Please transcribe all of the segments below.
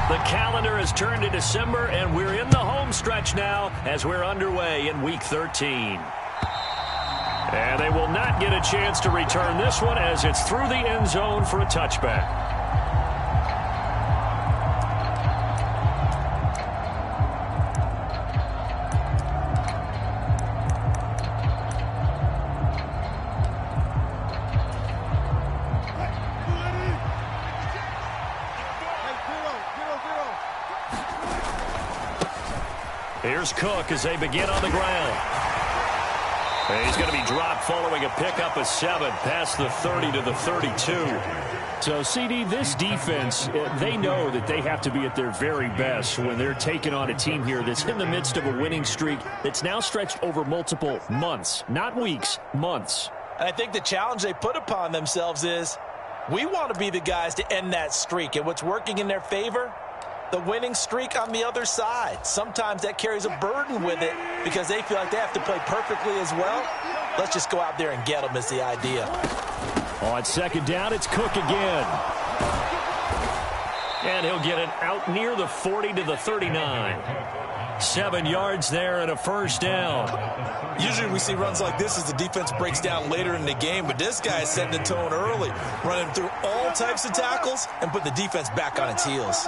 The calendar has turned to December, and we're in the home stretch now as we're underway in Week 13. And they will not get a chance to return this one as it's through the end zone for a touchback. Here's Cook as they begin on the ground. And he's going to be dropped following a pickup of 7 past the 30 to the 32. So, CD, this defense, they know that they have to be at their very best when they're taking on a team here that's in the midst of a winning streak that's now stretched over multiple months, not weeks, months. And I think the challenge they put upon themselves is we want to be the guys to end that streak. And what's working in their favor? The winning streak on the other side. Sometimes that carries a burden with it because they feel like they have to play perfectly as well. Let's just go out there and get them is the idea. On second down, it's Cook again. And he'll get it out near the 40 to the 39. 7 yards there and a first down. Usually we see runs like this as the defense breaks down later in the game, but this guy is setting the tone early, running through all types of tackles and put the defense back on its heels.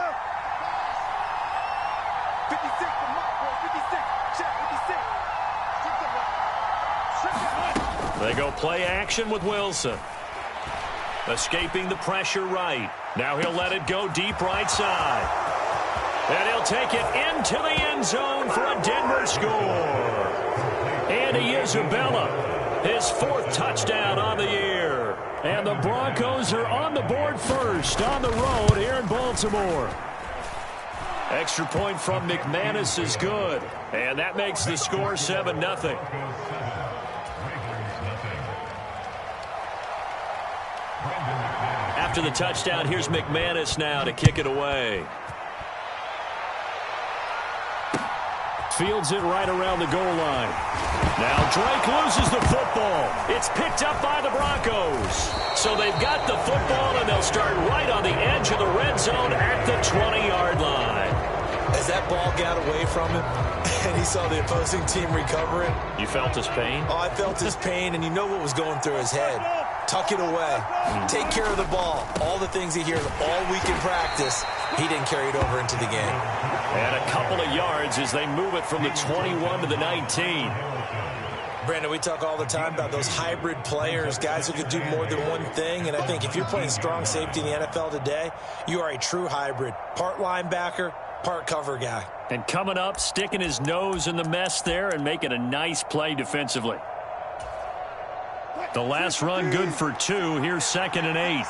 They go play action with Wilson. Escaping the pressure right. Now he'll let it go deep right side. And he'll take it into the end zone for a Denver score. Andy Isabella, his 4th touchdown on the year. And the Broncos are on the board first on the road here in Baltimore. Extra point from McManus is good. And that makes the score 7-0. After the touchdown, here's McManus now to kick it away. Fields it right around the goal line. Now Drake loses the football. It's picked up by the Broncos. So they've got the football, and they'll start right on the edge of the red zone at the 20-yard line. As that ball got away from him and he saw the opposing team recover it. You felt his pain? Oh, I felt his pain, and you know what was going through his head. Tuck it away. Take care of the ball. All the things he hears all week in practice, he didn't carry it over into the game. And a couple of yards as they move it from the 21 to the 19. Brandon, we talk all the time about those hybrid players, guys who can do more than one thing. And I think if you're playing strong safety in the NFL today, you are a true hybrid. Part linebacker, part cover guy. And coming up, sticking his nose in the mess there and making a nice play defensively. The last run good for 2. Here's 2nd and 8.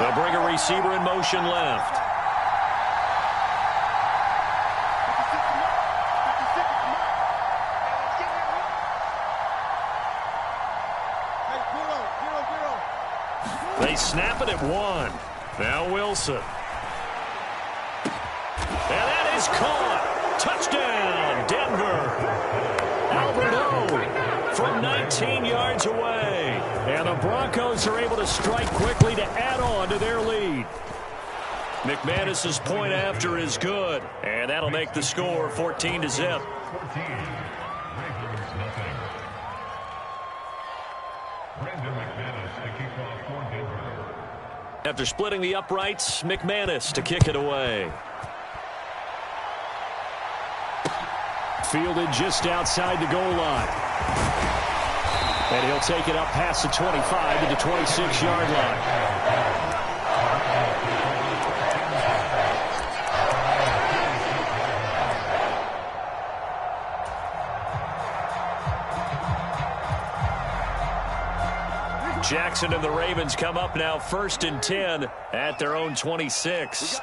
They'll bring a receiver in motion left. They snap it at 1. Now Wilson. And that is caught. Touchdown, Denver. Albert O from 19 yards away. And the Broncos are able to strike quickly to add on to their lead. McManus's point after is good. And that'll make the score 14-0. After splitting the uprights, McManus to kick it away. Fielded just outside the goal line. And he'll take it up past the 25 to the 26-yard line. Jackson and the Ravens come up now 1st and 10 at their own 26.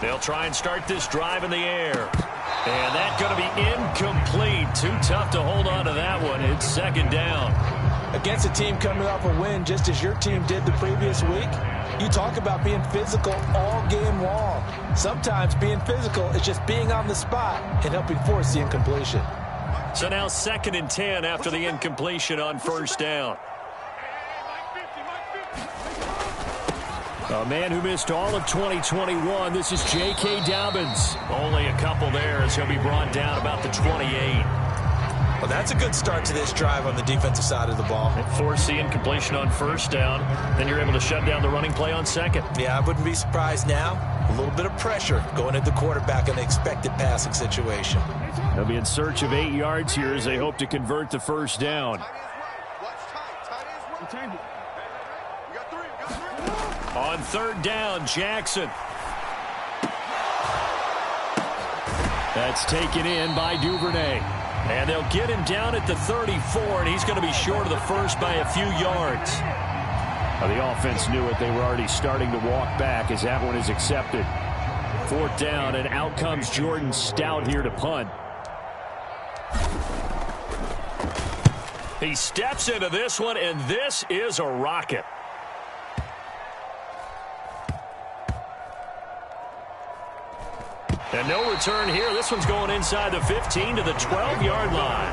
They'll try and start this drive in the air. And that's going to be incomplete. Too tough to hold on to that one. It's 2nd down. Against a team coming off a win just as your team did the previous week, you talk about being physical all game long. Sometimes being physical is just being on the spot and helping force the incompletion. So now 2nd and 10 after the incompletion on first down. A man who missed all of 2021, this is J.K. Dobbins. Only a couple there as he'll be brought down about the 28. Well, that's a good start to this drive on the defensive side of the ball. Force the incompletion on first down. Then you're able to shut down the running play on second. Yeah, I wouldn't be surprised now. A little bit of pressure going at the quarterback in an expected passing situation. They'll be in search of 8 yards here as they hope to convert the first down. On third down, Jackson. That's taken in by Duvernay. And they'll get him down at the 34, and he's going to be short of the first by a few yards. Now, the offense knew it. They were already starting to walk back as that one is accepted. 4th down, and out comes Jordan Stout here to punt. He steps into this one, and this is a rocket. And no return here. This one's going inside the 15 to the 12-yard line.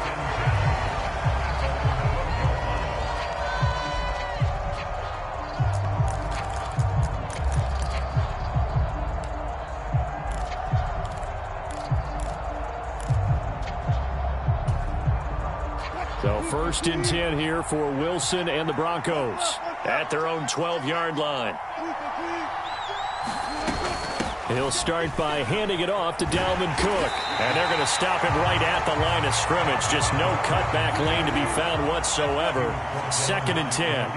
So 1st and 10 here for Wilson and the Broncos at their own 12-yard line. He'll start by handing it off to Dalvin Cook. And they're going to stop him right at the line of scrimmage. Just no cutback lane to be found whatsoever. 2nd and 10.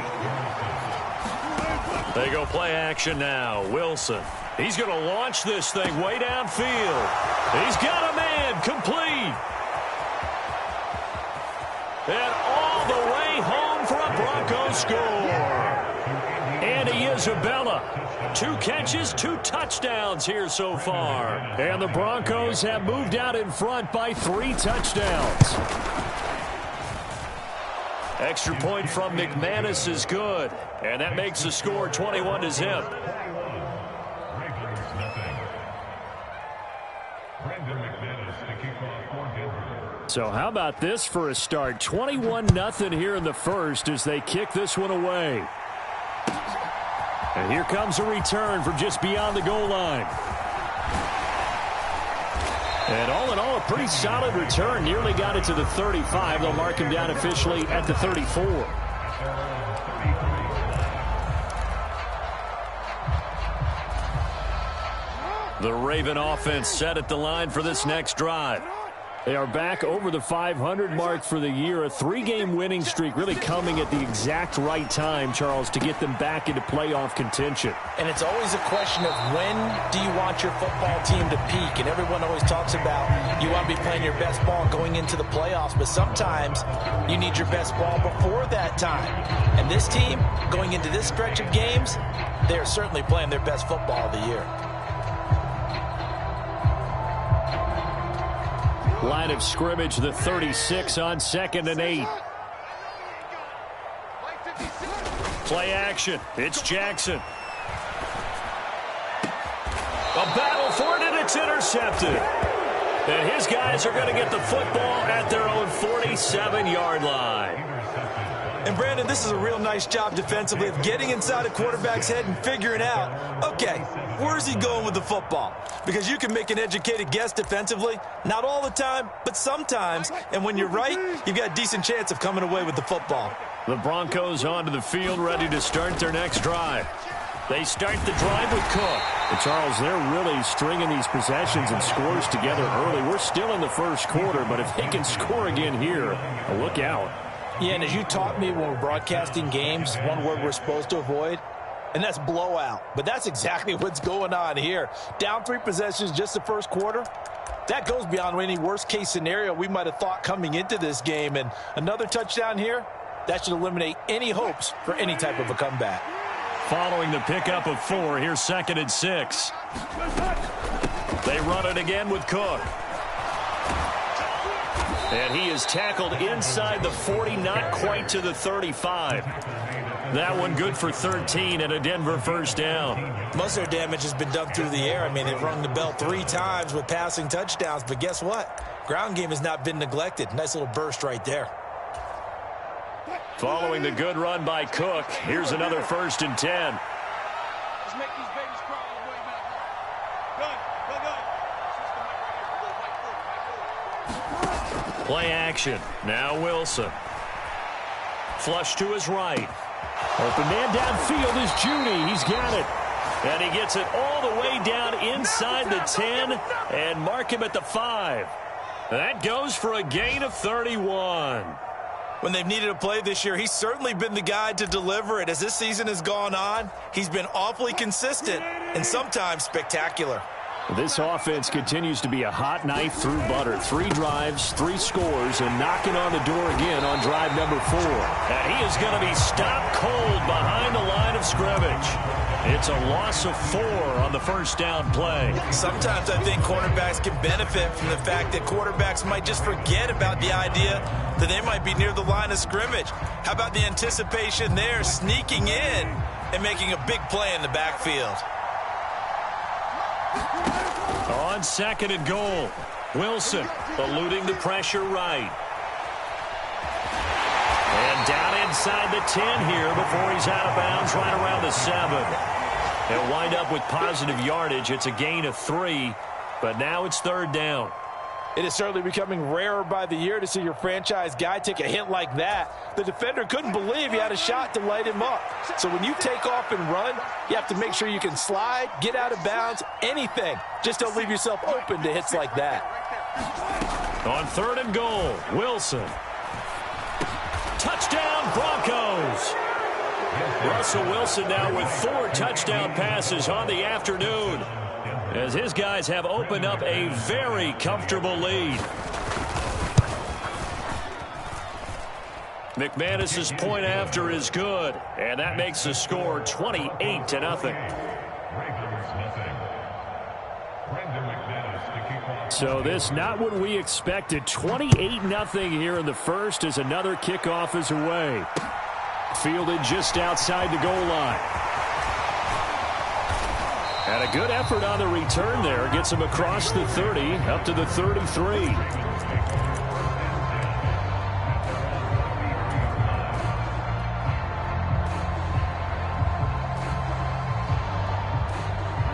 They go play action now. Wilson. He's going to launch this thing way downfield. He's got a man complete. And all the way home for a Broncos score. Andy Isabella. 2 catches, 2 touchdowns here so far. And the Broncos have moved out in front by 3 touchdowns. Extra point from McManus is good. And that makes the score 21-0. So how about this for a start? 21-0 here in the first as they kick this one away. And here comes a return from just beyond the goal line. And all in all, a pretty solid return. Nearly got it to the 35. They'll mark him down officially at the 34. The Raven offense set at the line for this next drive. They are back over the 500 mark for the year. A 3-game winning streak really coming at the exact right time, Charles, to get them back into playoff contention. And it's always a question of when do you want your football team to peak? And everyone always talks about you want to be playing your best ball going into the playoffs, but sometimes you need your best ball before that time. And this team, going into this stretch of games, they are certainly playing their best football of the year. Line of scrimmage, the 36 on 2nd and 8. Play action. It's Jackson. A battle for it, and it's intercepted. And his guys are going to get the football at their own 47-yard line. And, Brandon, this is a real nice job defensively of getting inside a quarterback's head and figuring out, okay, where's he going with the football? Because you can make an educated guess defensively. Not all the time, but sometimes. And when you're right, you've got a decent chance of coming away with the football. The Broncos onto the field, ready to start their next drive. They start the drive with Cook. And Charles, they're really stringing these possessions and scores together early. We're still in the first quarter, but if they can score again here, look out. Yeah, and as you taught me when we're broadcasting games, one word we're supposed to avoid, and that's blowout. But that's exactly what's going on here. Down 3 possessions just the first quarter. That goes beyond any worst-case scenario we might have thought coming into this game. And another touchdown here, that should eliminate any hopes for any type of a comeback. Following the pickup of 4, here's 2nd and 6. They run it again with Cook. And he is tackled inside the 40, not quite to the 35. That one good for 13 and a Denver first down. Most of their damage has been done through the air. I mean, they've rung the bell 3 times with passing touchdowns, but guess what? Ground game has not been neglected. Nice little burst right there. Following the good run by Cook, here's another 1st and 10. Just make these babies crawl all the way back. Good. Play action. Now Wilson. Flush to his right. Open man downfield is Judy. He's got it. And he gets it all the way down inside the 10 and mark him at the 5. That goes for a gain of 31. When they've needed a play this year, he's certainly been the guy to deliver it. As this season has gone on, he's been awfully consistent and sometimes spectacular. This offense continues to be a hot knife through butter. 3 drives, 3 scores, and knocking on the door again on drive number 4. And he is going to be stopped cold behind the line of scrimmage. It's a loss of 4 on the 1st down play. Sometimes I think cornerbacks can benefit from the fact that quarterbacks might just forget about the idea that they might be near the line of scrimmage. How about the anticipation there, sneaking in and making a big play in the backfield? On 2nd and goal, Wilson eluding the pressure right. And down inside the 10 here before he's out of bounds right around the 7. He'll wind up with positive yardage. It's a gain of 3, but now it's 3rd down. It is certainly becoming rarer by the year to see your franchise guy take a hit like that. The defender couldn't believe he had a shot to light him up. So when you take off and run, you have to make sure you can slide, get out of bounds, anything. Just don't leave yourself open to hits like that. On 3rd and goal, Wilson. Touchdown, Broncos. Russell Wilson now with 4 touchdown passes on the afternoon, as his guys have opened up a very comfortable lead. McManus's point after is good, and that makes the score 28-0. So this not what we expected. 28-0 here in the 1st as another kickoff is away. Fielded just outside the goal line. And a good effort on the return there. Gets him across the 30, up to the 33.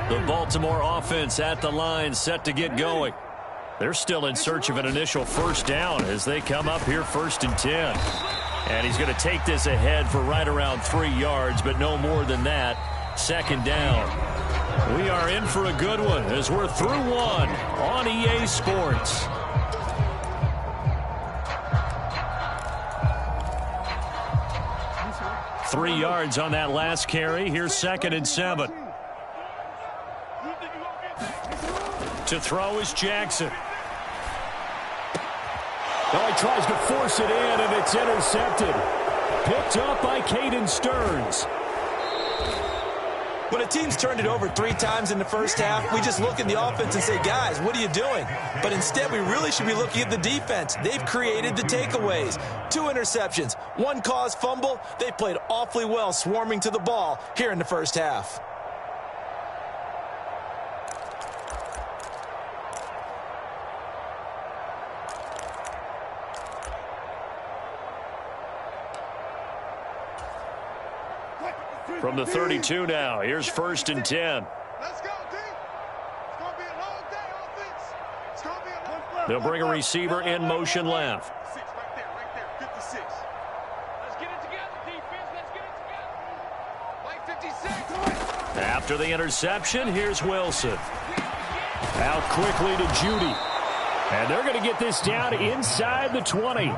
The Baltimore offense at the line, set to get going. They're still in search of an initial 1st down as they come up here 1st and 10. And he's going to take this ahead for right around 3 yards, but no more than that. 2nd down. We are in for a good one as we're through 1 on EA Sports. Three yards on that last carry. Here's 2nd and 7. To throw is Jackson. Oh, he tries to force it in, and it's intercepted. Picked up by Caden Stearns. When a team's turned it over 3 times in the 1st half, we just look at the offense and say, guys, what are you doing? But instead, we really should be looking at the defense. They've created the takeaways. 2 interceptions, 1 caused fumble. They played awfully well swarming to the ball here in the 1st half. From the 32 now, here's 1st and 10. Let's go, D. It's going to be a long day, offense. It's going to be a long day. They'll bring a receiver in motion left. 6 right there, 56. Let's get it together, defense. Let's get it together. White 56. After the interception, here's Wilson. Out quickly to Judy. And they're going to get this down inside the 20.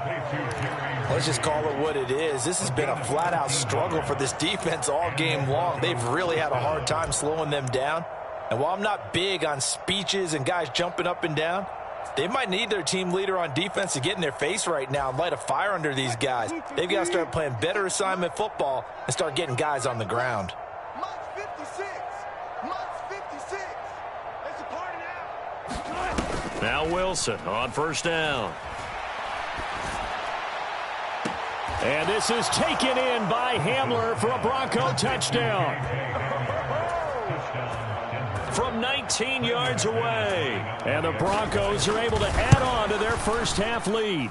Let's just call it what it is. This has been a flat-out struggle for this defense all game long. They've really had a hard time slowing them down. And while I'm not big on speeches and guys jumping up and down, they might need their team leader on defense to get in their face right now and light a fire under these guys. They've got to start playing better assignment football and start getting guys on the ground. Month 56. Month 56. It's a party now. Now Wilson on 1st down. And this is taken in by Hamler for a Bronco touchdown. From 19 18 yards away. And the Broncos are able to add on to their first half lead.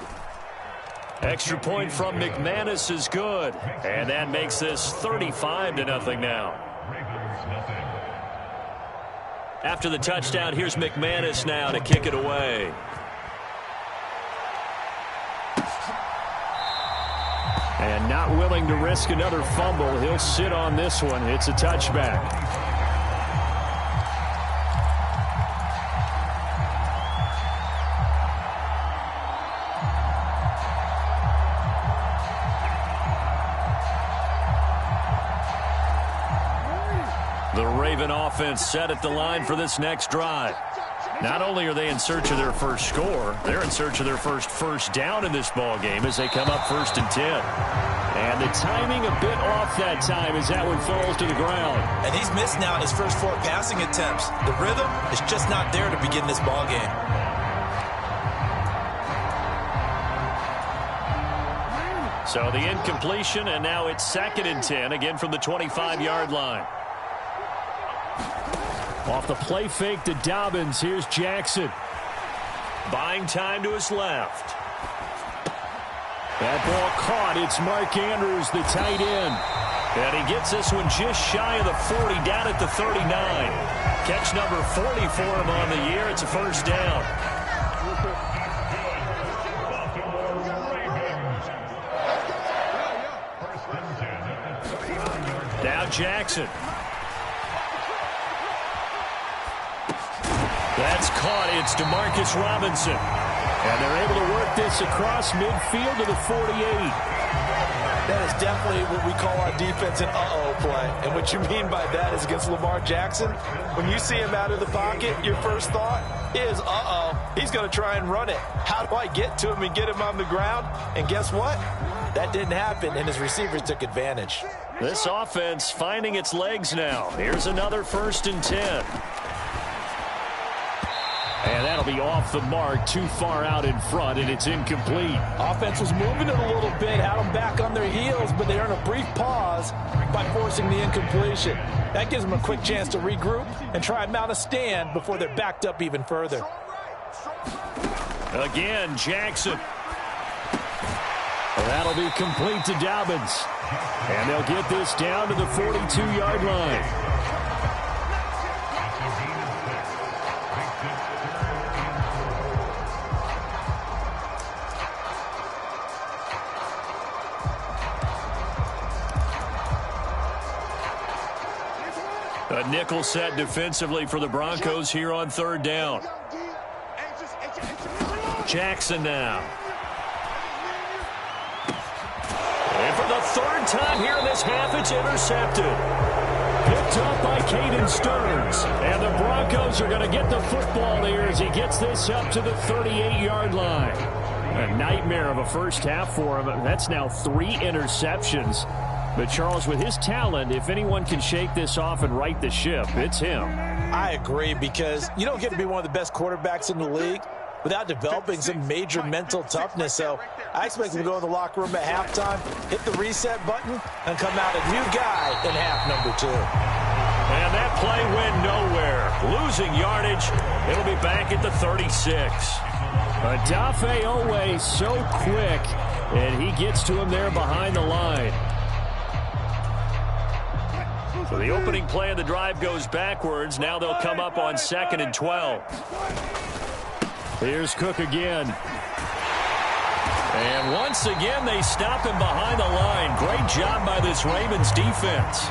Extra point from McManus is good. And that makes this 35-0 now. After the touchdown, here's McManus now to kick it away. And not willing to risk another fumble. He'll sit on this one. It's a touchback. The Raven offense set at the line for this next drive. Not only are they in search of their first score, they're in search of their first down in this ball game as they come up 1st and 10. And the timing a bit off that time as that one falls to the ground. And he's missed now in his first 4 passing attempts. The rhythm is just not there to begin this ball game. So the incompletion, and now it's 2nd and 10, again from the 25-yard line. Off the play fake to Dobbins, here's Jackson. Buying time to his left. That ball caught. It's Mark Andrews, the tight end. And he gets this one just shy of the 40, down at the 39. Catch number 40 for him on the year. It's a first down. Now Jackson. That's caught. It's Demarcus Robinson. And they're able to work this across midfield to the 48. That is definitely what we call our defense an uh-oh play. And what you mean by that is against Lamar Jackson, when you see him out of the pocket, your first thought is, uh-oh, he's going to try and run it. How do I get to him and get him on the ground? And guess what? That didn't happen, and his receivers took advantage. This offense finding its legs now. Here's another 1st and 10. And that'll be off the mark, too far out in front, and it's incomplete. Offense was moving it a little bit, had them back on their heels, but they earned a brief pause by forcing the incompletion. That gives them a quick chance to regroup and try and mount a stand before they're backed up even further. Again, Jackson. That'll be complete to Dobbins. And they'll get this down to the 42-yard line. A nickel set defensively for the Broncos here on 3rd down. Jackson now. And for the 3rd time here in this half, it's intercepted. Picked up by Caden Stearns. And the Broncos are going to get the football here as he gets this up to the 38-yard line. A nightmare of a first half for him. That's now 3 interceptions. But, Charles, with his talent, if anyone can shake this off and right the ship, it's him. I agree, because you don't get to be one of the best quarterbacks in the league without developing some major mental toughness. So I expect him to go in the locker room at halftime, hit the reset button, and come out a new guy in half number 2. And that play went nowhere. Losing yardage. It'll be back at the 36. Adafe Owe so quick, and he gets to him there behind the line. So the opening play of the drive goes backwards. Now they'll come up on 2nd and 12. Here's Cook again. And once again, they stop him behind the line. Great job by this Ravens defense.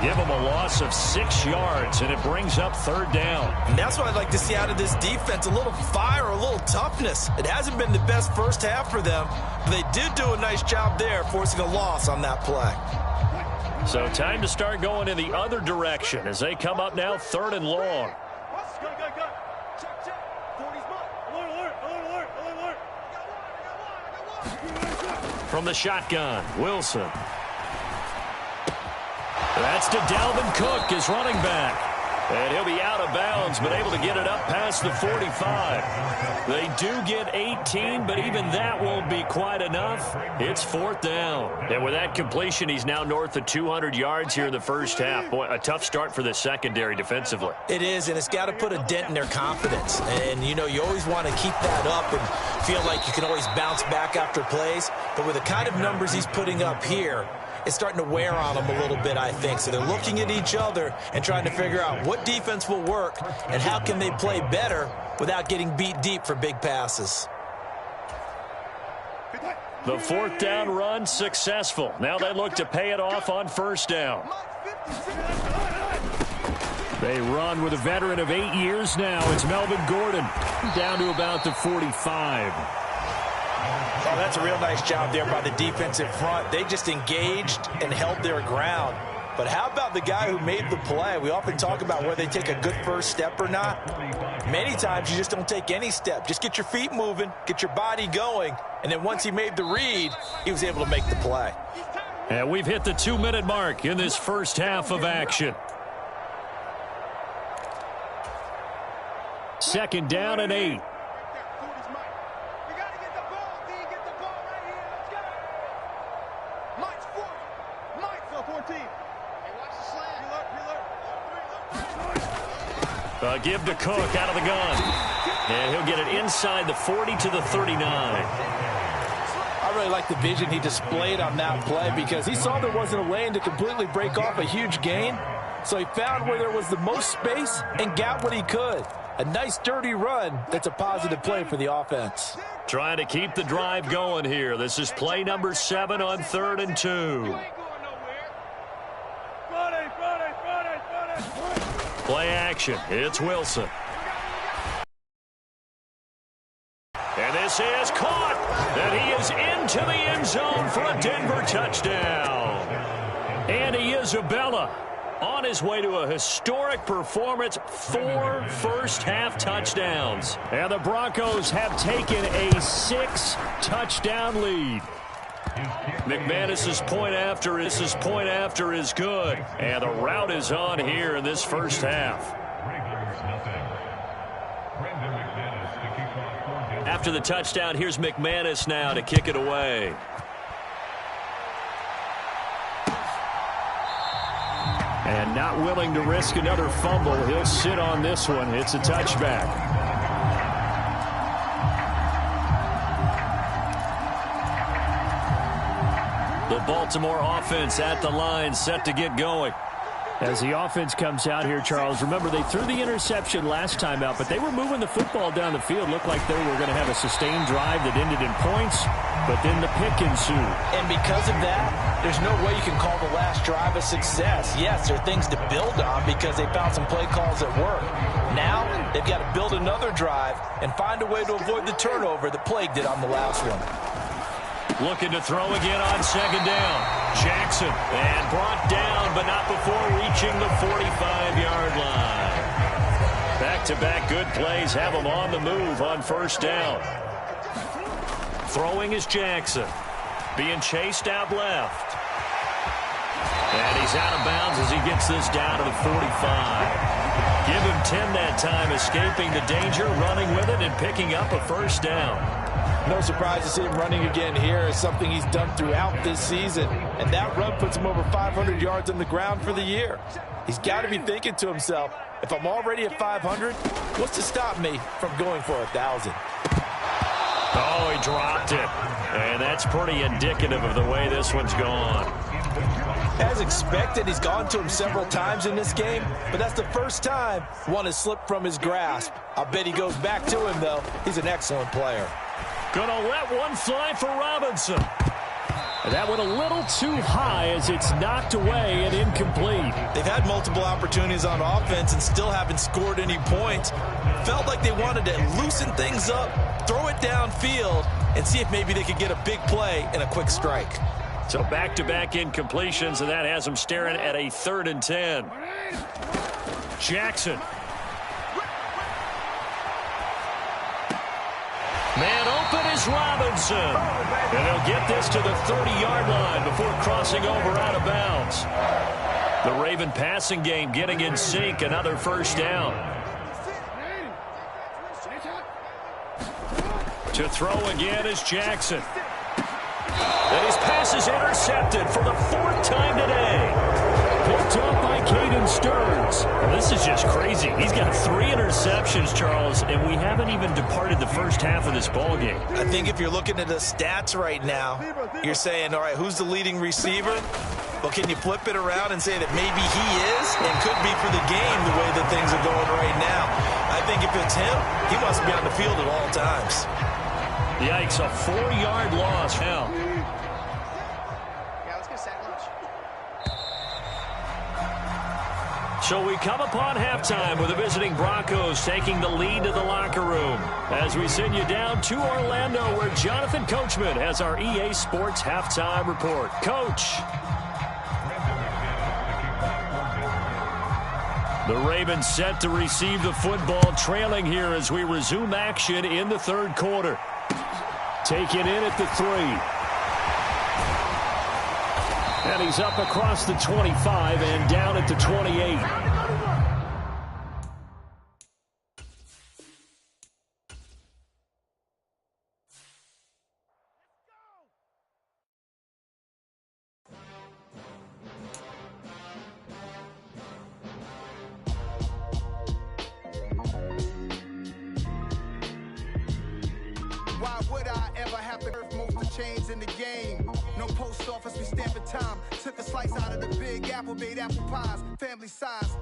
Give him a loss of 6 yards, and it brings up 3rd down. And that's what I'd like to see out of this defense, a little fire, a little toughness. It hasn't been the best first half for them, but they did do a nice job there, forcing a loss on that play. So time to start going in the other direction as they come up now 3rd and long. From the shotgun, Wilson. That's to Dalvin Cook, his running back. And he'll be out of bounds, but able to get it up past the 45. They do get 18, but even that won't be quite enough. It's 4th down. And with that completion, he's now north of 200 yards here in the first half. Boy, a tough start for the secondary defensively. It is, and it's got to put a dent in their confidence. And, you know, you always want to keep that up and feel like you can always bounce back after plays. But with the kind of numbers he's putting up here, it's starting to wear on them a little bit, I think. So they're looking at each other and trying to figure out what defense will work and how can they play better without getting beat deep for big passes. The 4th down run successful. Now they look to pay it off on 1st down. They run with a veteran of 8 years now. It's Melvin Gordon down to about the 45. Oh, that's a real nice job there by the defensive front. They just engaged and held their ground. But how about the guy who made the play? We often talk about whether they take a good first step or not. Many times you just don't take any step. Just get your feet moving, get your body going, and then once he made the read, he was able to make the play. And we've hit the 2-minute mark in this first half of action. 2nd down and 8. Give to Cook out of the gun. And he'll get it inside the 40 to the 39. I really like the vision he displayed on that play because he saw there wasn't a lane to completely break off a huge gain. So he found where there was the most space and got what he could. A nice, dirty run that's a positive play for the offense. Trying to keep the drive going here. This is play number 7 on 3rd and 2. Play action. It's Wilson. And this is caught. And he is into the end zone for a Denver touchdown. And Isabella on his way to a historic performance. 4 first-half touchdowns. And the Broncos have taken a 6-touchdown lead. McManus's point after is good. And the route is on here in this first half. After the touchdown, here's McManus now to kick it away. And not willing to risk another fumble. He'll sit on this one. It's a touchback. The Baltimore offense at the line, set to get going. As the offense comes out here, Charles, remember they threw the interception last time out, but they were moving the football down the field. Looked like they were going to have a sustained drive that ended in points, but then the pick ensued. And because of that, there's no way you can call the last drive a success. Yes, there are things to build on because they found some play calls that work. Now, they've got to build another drive and find a way to avoid the turnover that plagued it on the last one. Looking to throw again on 2nd down. Jackson, and brought down, but not before reaching the 45-yard line. Back-to-back good plays have him on the move on 1st down. Throwing is Jackson. Being chased out left. And he's out of bounds as he gets this down to the 45. Give him 10 that time, escaping the danger, running with it, and picking up a 1st down. No surprise to see him running again here. It's something he's done throughout this season. And that run puts him over 500 yards on the ground for the year. He's got to be thinking to himself, if I'm already at 500, what's to stop me from going for 1,000? Oh, he dropped it. And that's pretty indicative of the way this one's gone. As expected, he's gone to him several times in this game, but that's the first time one has slipped from his grasp. I'll bet he goes back to him, though. He's an excellent player. Gonna let one fly for Robinson. And that went a little too high as it's knocked away and incomplete. They've had multiple opportunities on offense and still haven't scored any points. Felt like they wanted to loosen things up, throw it downfield, and see if maybe they could get a big play and a quick strike. So back-to-back incompletions, and that has them staring at a 3rd and 10. Jackson. Man open is Robinson. And he'll get this to the 30-yard line before crossing over out of bounds. The Raven passing game getting in sync. Another first down. To throw again is Jackson. And his pass is intercepted for the 4th time today. Picked off by Caden Stearns. Well, this is just crazy. He's got 3 interceptions, Charles, and we haven't even departed the first half of this ballgame. I think if you're looking at the stats right now, you're saying, all right, who's the leading receiver? Well, can you flip it around and say that maybe he is and could be for the game the way that things are going right now? I think if it's him, he wants to be on the field at all times. Yikes, a 4-yard loss now. So we come upon halftime with the visiting Broncos taking the lead to the locker room as we send you down to Orlando where Jonathan Coachman has our EA Sports halftime report. Coach. The Ravens set to receive the football, trailing here as we resume action in the 3rd quarter. Taken in at the 3. And he's up across the 25 and down at the 28. Why would I ever have to earth most of chains in the game? No post office, we stamping time. Took a slice out of the big apple, made apple pies, family size.